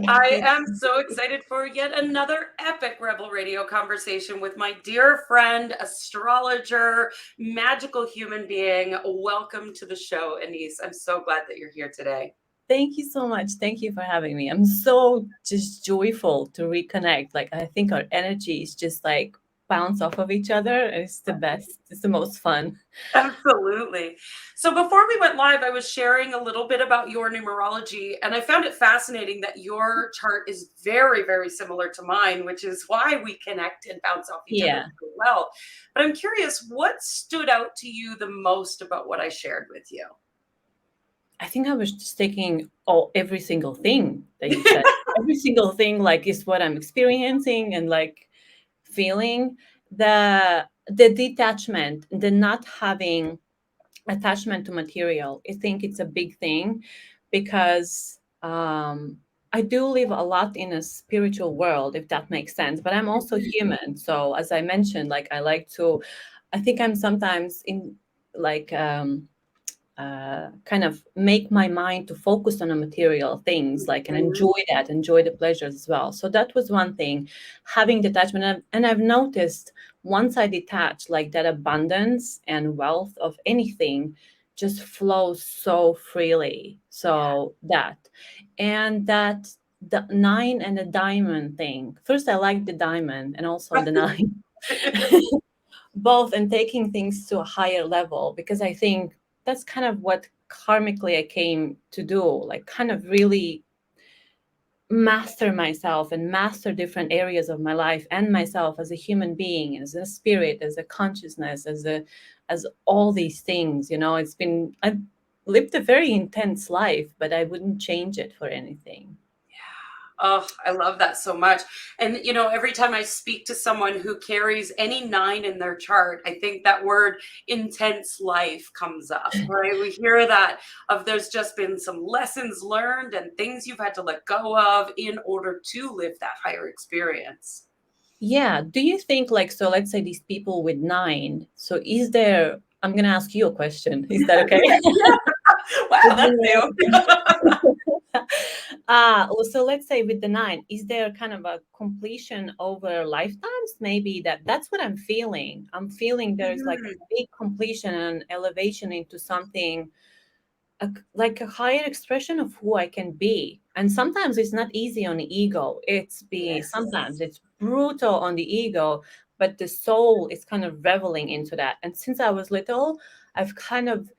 I am so excited for yet another epic Rebel Radio conversation with my dear friend, astrologer, magical human being. Welcome to the show, Inese. I'm so glad that you're here today. Thank you so much. Thank you for having me. I'm so just joyful to reconnect. Like I think our energy is just like bounce off of each other. It's the best. It's the most fun. Absolutely. So before we went live, I was sharing a little bit about your numerology, and I found it fascinating that your chart is very, very similar to mine, which is why we connect and bounce off each other Yeah. so well. But I'm curious, what stood out to you the most about what I shared with you? I think I was just taking every single thing that you said. Every single thing like is what I'm experiencing and like feeling the detachment, the not having attachment to material. I think it's a big thing because I do live a lot in a spiritual world, if that makes sense. But I'm also human. So as I mentioned, like I like to, I think I'm sometimes in like kind of make my mind to focus on the material things like and Mhm. enjoy the pleasures as well. So that was one thing, having detachment. And I've noticed once I detach, like that abundance and wealth of anything just flows so freely. Yeah. So that, and that the nine and the diamond thing, first I like the diamond and also the nine, both, and taking things to a higher level, because I think that's kind of what karmically I came to do, like kind of really master myself and master different areas of my life and myself as a human being, as a spirit, as a consciousness, as all these things. It's been, I've lived a very intense life, but I wouldn't change it for anything. Oh, I love that so much. And, every time I speak to someone who carries any nine in their chart, I think that word intense life comes up, right? We hear that of there's just been some lessons learned and things you've had to let go of in order to live that higher experience. Yeah. Do you think, like, so let's say these people with nine, so is there, I'm going to ask you a question. Is that okay? Wow, that's new. So let's say with the nine, is there kind of a completion over lifetimes? Maybe that's what I'm feeling. I'm feeling there's like a Mhm. big completion and elevation into something, like a higher expression of who I can be. And sometimes it's not easy on the ego. Sometimes Yes. it's brutal on the ego, but the soul is kind of reveling into that. And since I was little, I've kind of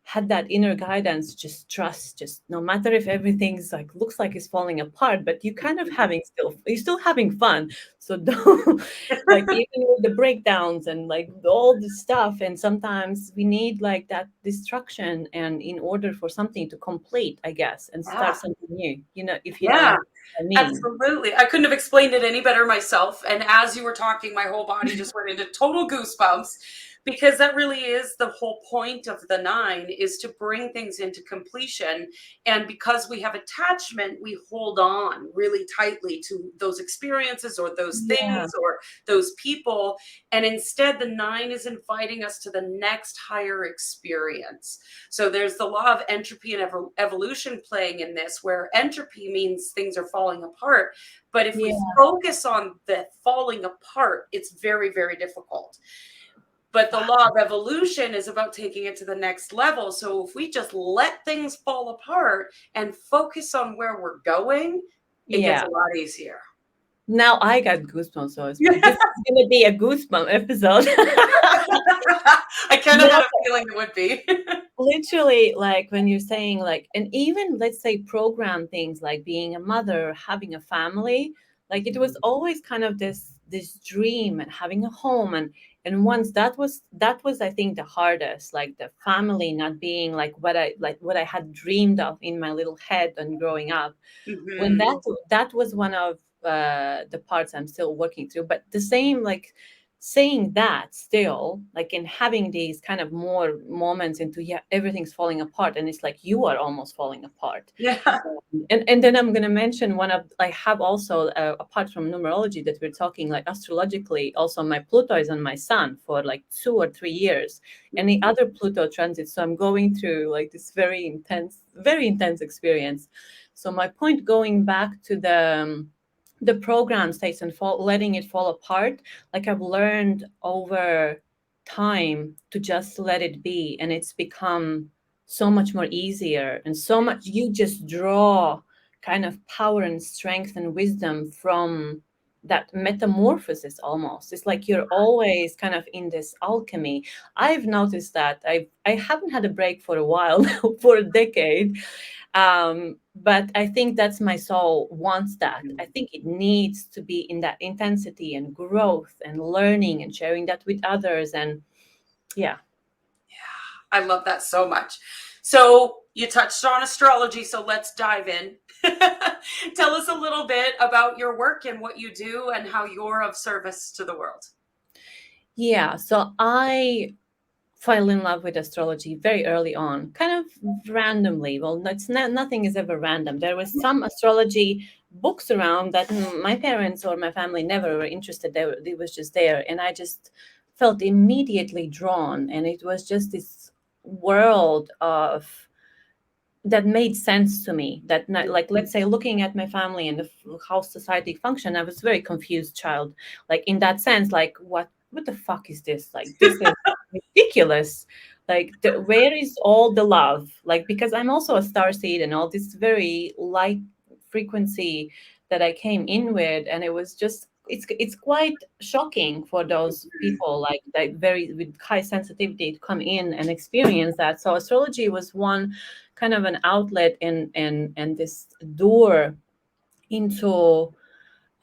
had that inner guidance, just trust, just no matter if everything's like looks like it's falling apart, but you're still having fun. So don't, like, even with the breakdowns and like all the stuff, and sometimes we need like that destruction and in order for something to complete, I guess, and start Yeah. something new, if you Yeah. know what I mean. Absolutely. I couldn't have explained it any better myself. And as you were talking, my whole body just went into total goosebumps because that really is the whole point of the nine is to bring things into completion. And because we have attachment, we hold on really tightly to those experiences or those Yeah. things or those people. And instead, the nine is inviting us to the next higher experience. So there's the law of entropy and evolution playing in this, where entropy means things are falling apart. But if we Yeah. focus on the falling apart, it's very, very difficult. But the law of evolution is about taking it to the next level. So if we just let things fall apart and focus on where we're going, it gets Yeah. a lot easier. Now I got goosebumps, so this is gonna be a goosebump episode. I kind of No, had a feeling it would be. literally, like when you're saying like, and even let's say program things like being a mother, having a family, like it was always kind of this dream and having a home, and once that was I think the hardest, like the family not being like what I had dreamed of in my little head and growing up. When Mhm. that was one of the parts I'm still working through. But the same, like saying that still, like in having these kind of more moments into, yeah, everything's falling apart, and it's like you are almost falling apart. Yeah. And then I'm going to mention one of, I have also, apart from numerology that we're talking, like astrologically, also my Pluto is on my sun for like 2 or 3 years, and the other Pluto transit. So I'm going through like this very intense experience. So my point, going back to the program states and letting it fall apart, like I've learned over time to just let it be, and it's become so much more easier, and so much you just draw kind of power and strength and wisdom from that metamorphosis. Almost, it's like you're always kind of in this alchemy. I've noticed that I haven't had a break for a while for a decade, but I think that's my soul wants that. I think it needs to be in that intensity and growth and learning and sharing that with others. And yeah. I love that so much. So you touched on astrology, so let's dive in. Tell us a little bit about your work and what you do and how you're of service to the world. Yeah. So I fell in love with astrology very early on, kind of randomly. Well, it's not, nothing is ever random. There was some astrology books around that my parents or my family never were interested. It was just there, and I just felt immediately drawn, and it was just this world of that made sense to me. That not, like, let's say, looking at my family and how society function, I was a very confused child, like in that sense, like what the fuck is this? Like, this is ridiculous. Like, where is all the love? Like, because I'm also a star seed and all this very light frequency that I came in with, and it was just it's quite shocking for those people like that very with high sensitivity to come in and experience that. So astrology was one kind of an outlet and this door into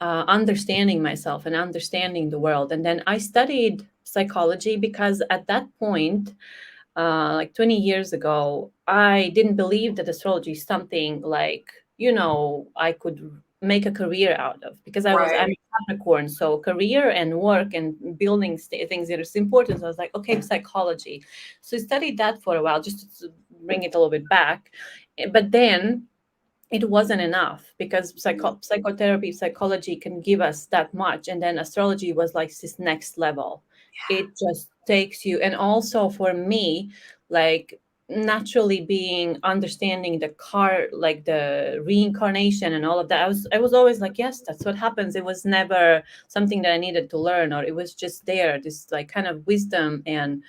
understanding myself and understanding the world. And then I studied psychology because at that point, like 20 years ago, I didn't believe that astrology is something like, I could make a career out of, because I'm Right. a Capricorn. So career and work and building things that is important. So I was like, okay, psychology. So I studied that for a while just to bring it a little bit back. But then it wasn't enough, because psychotherapy, psychology can give us that much, and then astrology was like this next level. It just takes you. And also for me, like, naturally being understanding the car, like the reincarnation and all of that, I was always like, yes, that's what happens. It was never something that I needed to learn, or it was just there, this like kind of wisdom and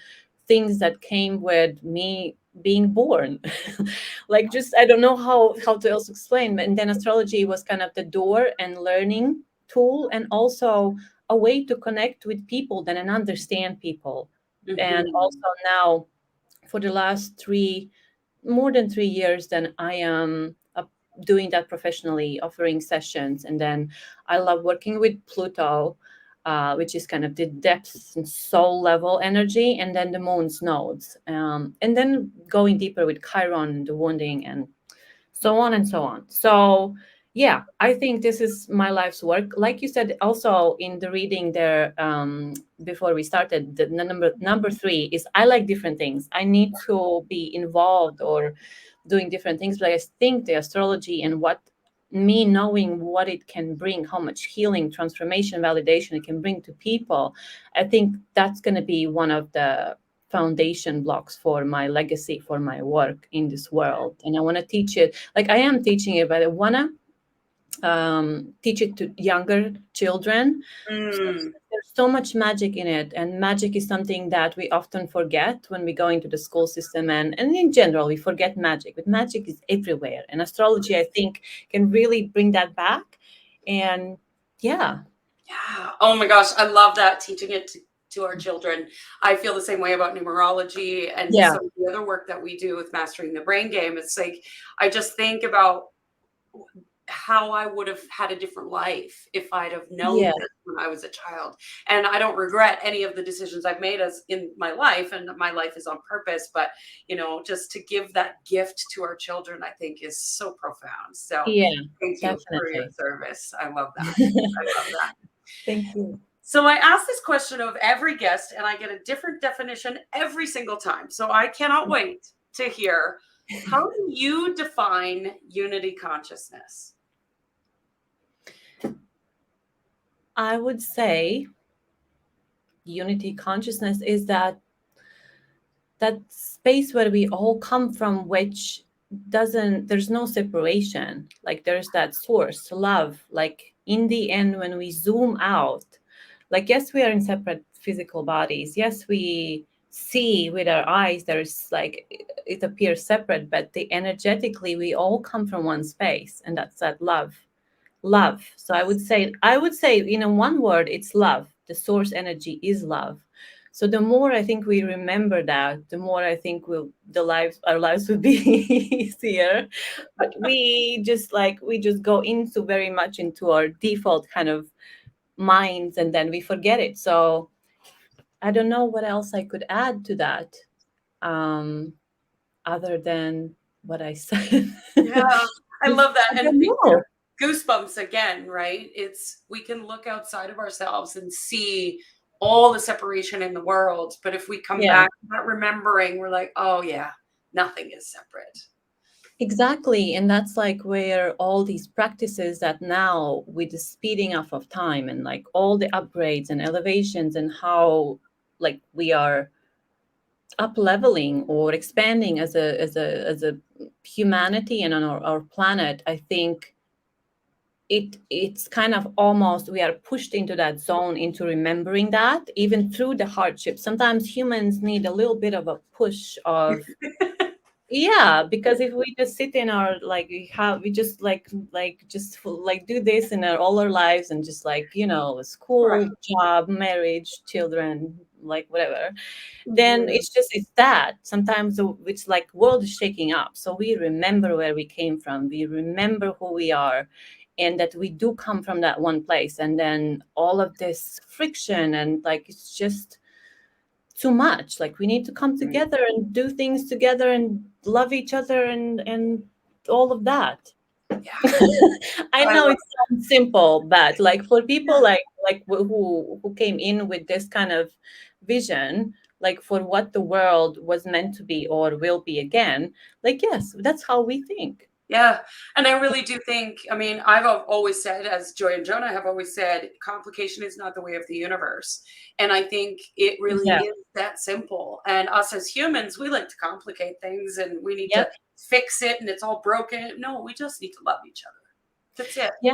things that came with me being born. Like, just I don't know how to else explain. And then astrology was kind of the door and learning tool, and also a way to connect with people then and understand people. And also Mhm. now, for the last more than 3 years, then I am doing that professionally, offering sessions. And then I love working with Pluto, which is kind of the depths and soul level energy, and then the moon's nodes, and then going deeper with Chiron, the wounding, and so on and so on. So yeah, I think this is my life's work. Like you said, also in the reading there, before we started, the number three is I like different things. I need to be involved or doing different things, but I think the astrology and what me knowing what it can bring, how much healing, transformation, validation it can bring to people, I think that's going to be one of the foundation blocks for my legacy, for my work in this world. And I want to teach it, like I am teaching it, but I want to teach it to younger children. So Mm. there's so much magic in it, and magic is something that we often forget when we go into the school system, and in general we forget magic, but magic is everywhere, and astrology, I think, can really bring that back. And yeah. Yeah. Oh my gosh, I love that, teaching it to our children. I feel the same way about numerology and Yeah. some of the other work that we do with mastering the brain game. It's like I just think about how I would have had a different life if I'd have known Yeah. this when I was a child. And I don't regret any of the decisions I've made as in my life, and my life is on purpose. But just to give that gift to our children, I think is so profound. So Yeah, thank you for your definitely. service. I love that. I love that. Thank you. So I ask this question of every guest, and I get a different definition every single time. So I cannot wait to hear, how do you define unity consciousness? I would say unity consciousness is that space where we all come from, which doesn't, there's no separation. Like there's that source, love. Like in the end, when we zoom out, like, yes, we are in separate physical bodies. Yes, we see with our eyes, there's like, it appears separate, but the energetically, we all come from one space, and that's that love. Love. So I would say in one word, it's love. The source energy is love. So the more I think we remember that, the more I think our lives will be easier. But we just go into very much into our default kind of minds, and then we forget it. So I don't know what else I could add to that, um other than what I said. Yeah, I love that. I And don't know. goosebumps again, right? It's we can look outside of ourselves and see all the separation in the world. But if we come Yeah. back to that remembering, we're like, oh yeah, nothing is separate. Exactly. And that's like where all these practices that now, with the speeding up of time and like all the upgrades and elevations, and how like we are up leveling or expanding as a humanity and on our planet, I think it's kind of almost we are pushed into that zone, into remembering that even through the hardship. Sometimes humans need a little bit of a push of, yeah, because if we just sit in our, like, we just like do this in all our lives, and just like, Right. school, job, marriage, children, like whatever, then Mhm. it's that sometimes it's like world is shaking up. So we remember where we came from, we remember who we are, and that we do come from that one place, and then all of this friction, and like it's just too much. Like we need to come Right. together and do things together and love each other, and all of that. Yeah, I I know love it sounds simple, but like for people yeah. who came in with this kind of vision, like for what the world was meant to be or will be again, like yes, that's how we think. Yeah, and I really do think, I mean, always said, as Joy and Jonah have always said, complication is not the way of the universe. And I think it really Yeah. is that simple. And us as humans, we like to complicate things and we need to Yep. fix it and it's all broken. No, we just need to love each other. That's it. Yeah.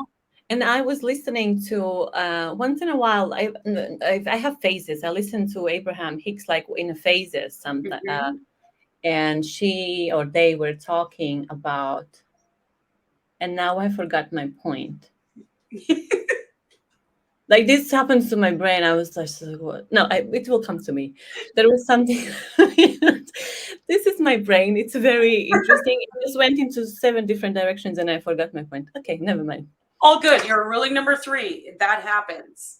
And I was listening to once in a while. I have phases. I listen to Abraham Hicks like in phases sometimes, Mhm. and she or they were talking about, and now I forgot my point. Like this happens to my brain. I was like, so what? No, it will come to me. There was something. This is my brain. It's very interesting. It just went into 7 different directions, and I forgot my point. Okay, never mind. All good. You're ruling number 3. That happens.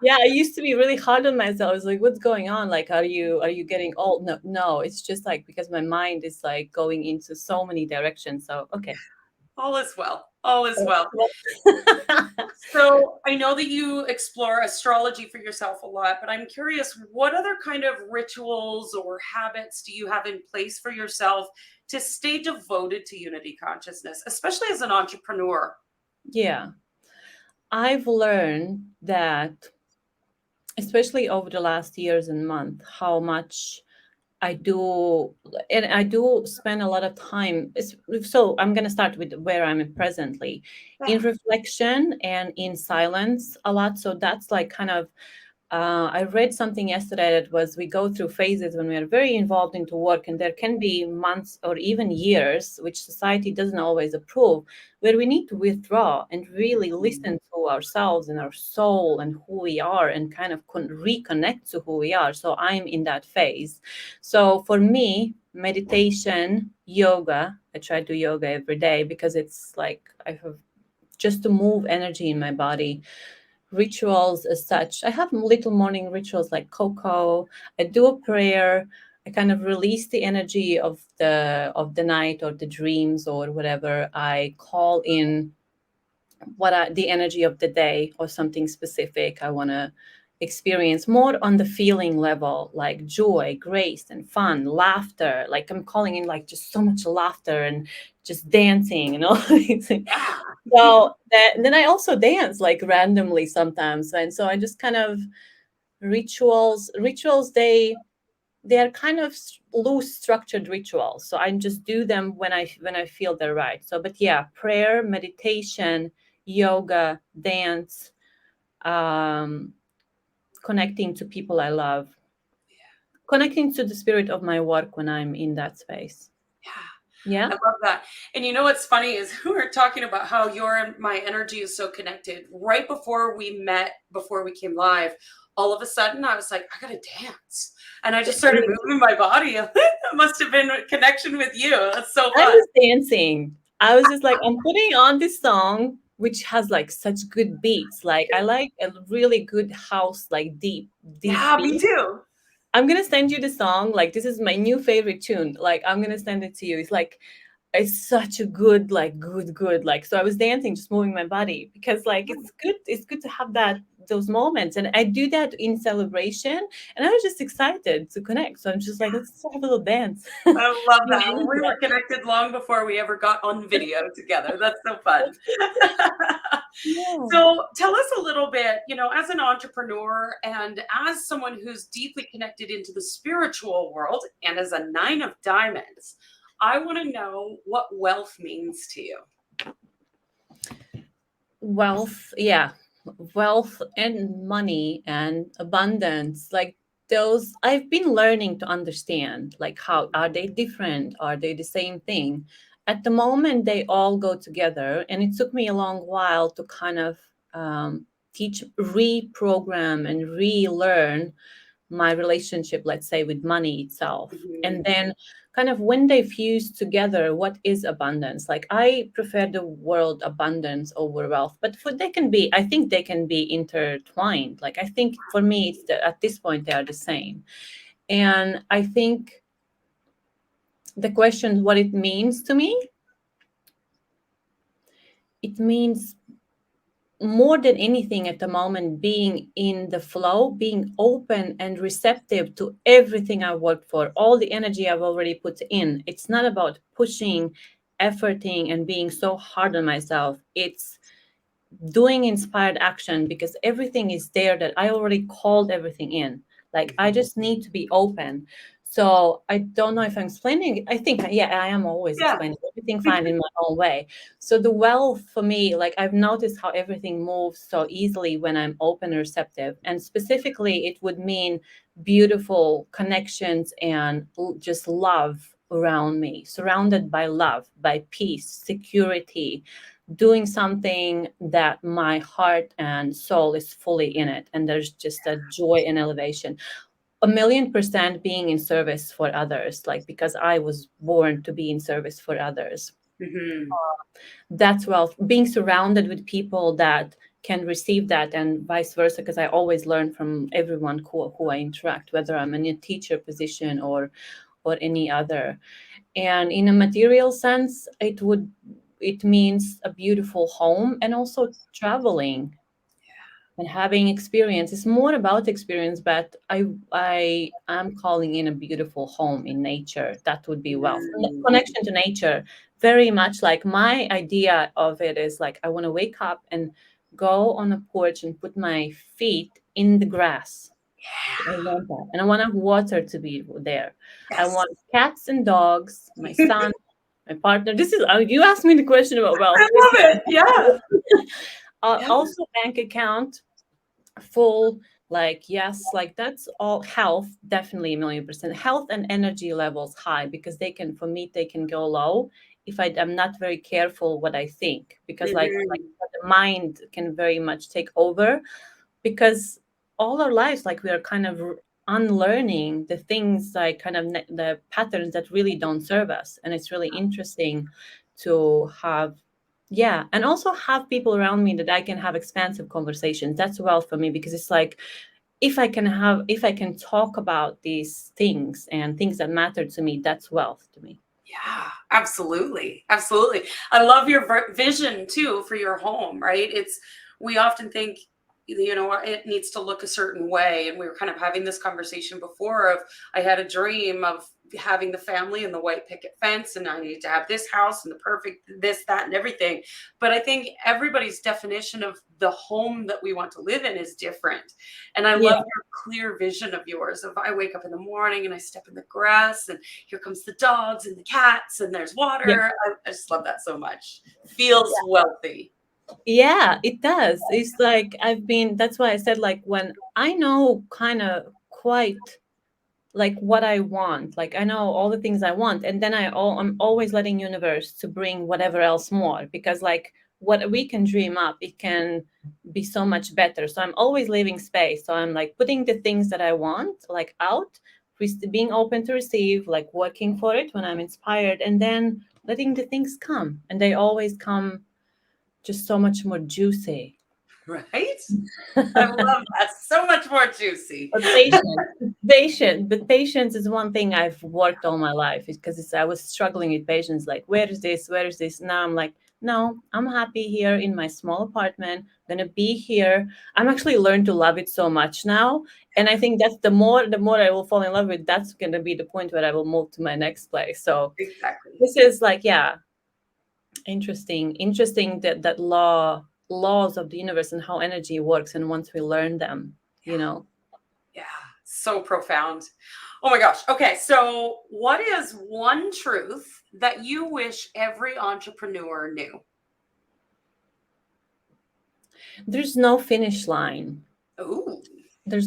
Yeah, I used to be really hard on myself. I was like, what's going on? Like, are you getting old? No, no, it's just like because my mind is like going into so many directions. So okay. All is well. All is Oh, well. well. So I know that you explore astrology for yourself a lot, but I'm curious, what other kind of rituals or habits do you have in place for yourself to stay devoted to unity consciousness, especially as an entrepreneur? Yeah, I've learned that, especially over the last years and month, how much I do, and I do spend a lot of time. So I'm going to start with where I'm presently, in Yeah. reflection and in silence a lot. So that's like kind of, I read something yesterday that was we go through phases when we are very involved into work, and there can be months or even years, which society doesn't always approve, where we need to withdraw and really Mhm. listen to ourselves and our soul and who we are, and kind of reconnect to who we are. So I'm in that phase. So for me, meditation, yoga, I try to do yoga every day because it's like I have just to move energy in my body. Rituals as such, I have little morning rituals like cocoa. I do a prayer. I kind of release the energy of the night or the dreams or whatever. I call in the energy of the day or something specific I want to experience more on the feeling level, like joy, grace, and fun, laughter. Like I'm calling in like just so much laughter and just dancing and all these things. Yeah. So then I also dance like randomly sometimes, and so I just kind of rituals. They they are kind of loose structured rituals. So I just do them when I feel they're right. So, but yeah, prayer, meditation, yoga, dance, um, connecting to people I love, connecting to the spirit of my work when I'm in that space. Yeah. Yeah. I love that. And you know what's funny is we were talking about how your and my energy is so connected. Right before we met, before we came live, all of a sudden I was like, I gotta dance. And I just started moving my body. It must have been a connection with you. That's so I fun. was dancing. I was just like, I'm putting on this song, which has like such good beats. Like I like a really good house, like deep Yeah, me beat. too. I'm gonna send you the song. Like this is my new favorite tune. Like I'm gonna send it to you. It's like it's such a good, like good. Like so I was dancing, just moving my body because like it's good. It's good to have that those moments. And I do that in celebration. And I was just excited to connect. So I'm just like, let's have a little dance. I love Yeah, that. We were connected long before we ever got on video together. That's so fun. yeah. So tell us a little bit, as an entrepreneur and as someone who's deeply connected into the spiritual world and as a nine of diamonds, I want to know what wealth means to you. Wealth, yeah, wealth and money and abundance, like those I've been learning to understand, like how are they different, are they the same thing? At the moment they all go together, and it took me a long while to kind of teach, reprogram and relearn my relationship, let's say, with money itself. And Mhm. then kind of when they fuse together, what is abundance? Like I prefer the word abundance over wealth, but for they can be, I think they can be intertwined. Like I think for me, it's at this point they are the same. And I think the question, what it means to me, it means more than anything at the moment being in the flow, being open and receptive to everything I worked for, all the energy I've already put in. It's not about pushing, efforting, and being so hard on myself. It's doing inspired action because everything is there that I already called everything in. Like I just need to be open. So I don't know if I'm explaining it. I think, yeah, I am always Yeah. explaining everything fine in my own way. So the wealth for me, like I've noticed how everything moves so easily when I'm open and receptive. And specifically, it would mean beautiful connections and just love around me, surrounded by love, by peace, security, doing something that my heart and soul is fully in it, and there's just a joy and elevation. 1,000,000% being in service for others, like because I was born to be in service for others. Mhm. That's wealth. Being surrounded with people that can receive that, and vice versa, because I always learn from everyone who I interact, whether I'm in a teacher position or any other. And in a material sense, it means a beautiful home and also traveling and having experience. It's more about experience, but I am calling in a beautiful home in nature. That would be wealth. And the Mm. connection to nature, very much like my idea of it is like I want to wake up and go on a porch and put my feet in the grass. I want that. And I want water to be there. I Yes. want cats and dogs, my son, my partner. This is, you asked me the question about I wealth. This love it. Yeah. is Yeah. also bank account full, like, yes, like that's all. Health, definitely 1,000,000%. Health and energy levels high because they can, for me, they can go low if I'm not very careful what I think, because like Mhm. the mind can very much take over, because all our lives like we are kind of unlearning the things, like kind of the patterns that really don't serve us. And it's really interesting to have, yeah, and also have people around me that I can have expansive conversations. That's wealth for me, because it's like if I can talk about these things and things that matter to me, that's wealth to me. Yeah, absolutely. Absolutely. I love your vision too for your home, right? We often think, it needs to look a certain way. And we were kind of having this conversation before of, I had a dream of having the family and the white picket fence, and I need to have this house and the perfect this, that, and everything. But I think everybody's definition of the home that we want to live in is different. And I Yeah. love your clear vision of yours of I wake up in the morning and I step in the grass and here comes the dogs and the cats and there's Yeah. water. I just love that so much. Feels wealthy. Yeah, it does. It's like that's why I said, like, when I know kind of quite like what I want, like I know all the things I want, and then I'm always letting universe to bring whatever else more, because like what we can dream up, it can be so much better. So I'm always leaving space. So I'm like putting the things that I want like out, being open to receive, like working for it when I'm inspired, and then letting the things come, and they always come just so much more juicy. Right? I love that. So much more juicy. But patience is one thing I've worked all my life, because I was struggling with patience. Like, where is this? Where is this? Now I'm like, no, I'm happy here in my small apartment. I'm gonna be here. I'm actually learned to love it so much now, and I think that's the more I will fall in love with. That's gonna be the point where I will move to my next place. So Exactly. this is like, yeah, interesting that laws of the universe and how energy works, and once we learn them, you know. Yeah, so profound. Oh my gosh. Okay, so what is one truth that you wish every entrepreneur knew? There's no finish line. Ooh,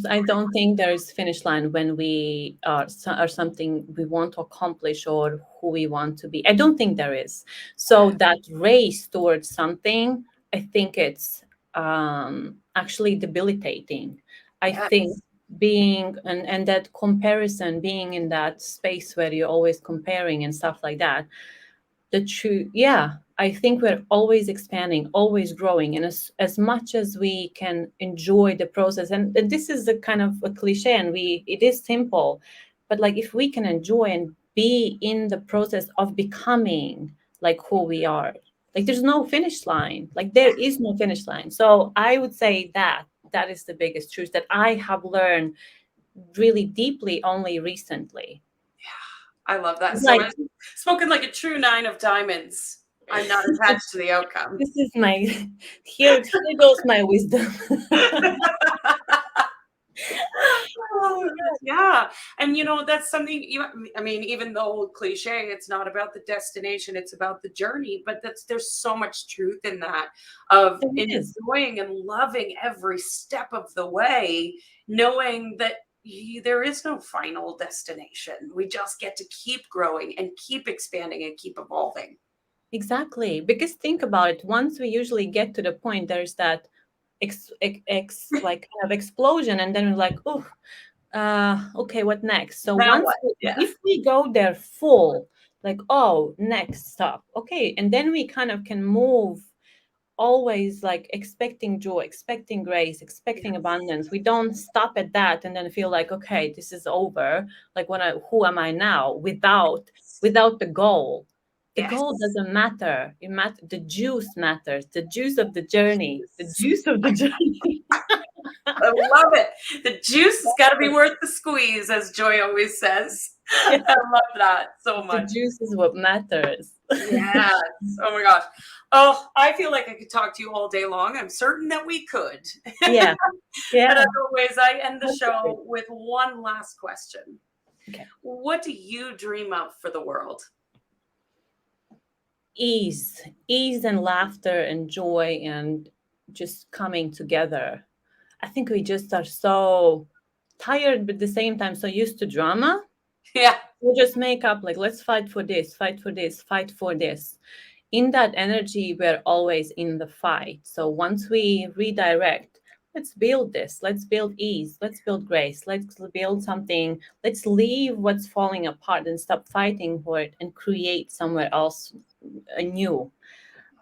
I don't think there's finish line when we are something we want to accomplish or who we want to be. I don't think there is. So that race towards something, I think it's actually debilitating. I think yes. being and that comparison, being in that space where you're always comparing and stuff like that, the true, yeah, I think we're always expanding, always growing, and as much as we can enjoy the process, and this is a kind of a cliche, and it is simple, but like if we can enjoy and be in the process of becoming like who we are, like there's no finish line, like there is no finish line. So I would say that is the biggest truth that I have learned really deeply only recently. I love that It's so like, much. Spoken like a true nine of diamonds. I'm not attached to the outcome. this is my here goes my wisdom. Oh, yeah. And that's something I mean, even though cliche, it's not about the destination, it's about the journey. But there's so much truth in that of It is. enjoying and loving every step of the way, knowing that there is no final destination. We just get to keep growing and keep expanding and keep evolving. Exactly. Because think about it, once we usually get to the point, there's that like kind of explosion, and then we're like, oh, okay, what next? So Now what? Yeah. if we go there full, like, oh, next stop, okay, and then we kind of can move always like expecting joy, expecting grace, expecting Yes. abundance. We don't stop at that and then feel like, okay, this is over. Like, who am I now without the goal? The goal Yes. doesn't matter. The juice matters. The juice of the journey. The juice of the journey. I love it. The juice has got to be worth the squeeze, as Joy always says. Yeah, I love that so the much. juice is what matters. Yes. Oh my gosh. Oh, I feel like I could talk to you all day long. I'm certain that we could. Yeah, But yeah. as always, I end the That's great. show with one last question. Okay. What do you dream of for the world? Ease and laughter and joy and just coming together. I think we just are so tired, but at the same time so used to drama. Yeah. We just make up like, let's fight for this, fight for this, fight for this. In that energy, we're always in the fight. So once we redirect, let's build this, let's build ease, let's build grace, let's build something, let's leave what's falling apart and stop fighting for it and create somewhere else anew.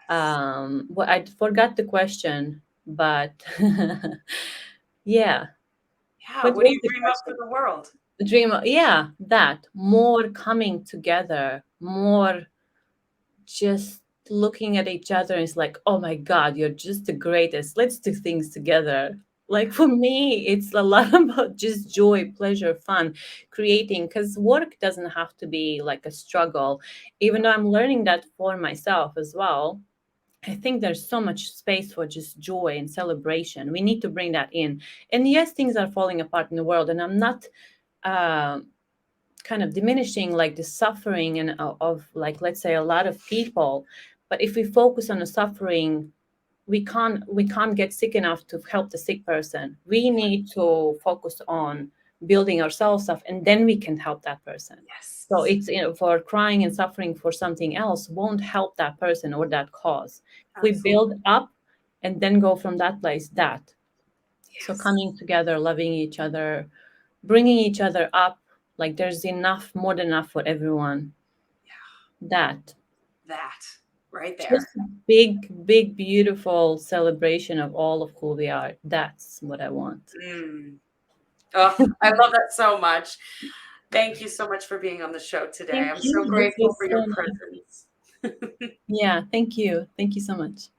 Well, I forgot the question, but yeah. Yeah. What What do was you the dream of for question? the world? Dream, yeah, that more coming together, more just looking at each other. It's like, oh my God, you're just the greatest. Let's do things together. Like for me, it's a lot about just joy, pleasure, fun, creating, because work doesn't have to be like a struggle. Even though I'm learning that for myself as well, I think there's so much space for just joy and celebration. We need to bring that in. And yes, things are falling apart in the world, and I'm not uh, kind of diminishing like the suffering and of like, let's say, a lot of people. But if we focus on the suffering, we can't get sick enough to help the sick person. We need to focus on building ourselves up, and then we can help that person. So Yes, it's, for crying and suffering for something else won't help that person or that cause. If we absolutely. build up and then go from that place, that, so Yes. coming together, loving each other, bringing each other up, like there's enough, more than enough for everyone. That, That right there. just big, big, beautiful celebration of all of who we are. That's what I want. Mm. Oh, I love that so much. Thank you so much for being on the show today. Thank I'm so you. This grateful was for so your nice. presence. Yeah, thank you. Thank you so much.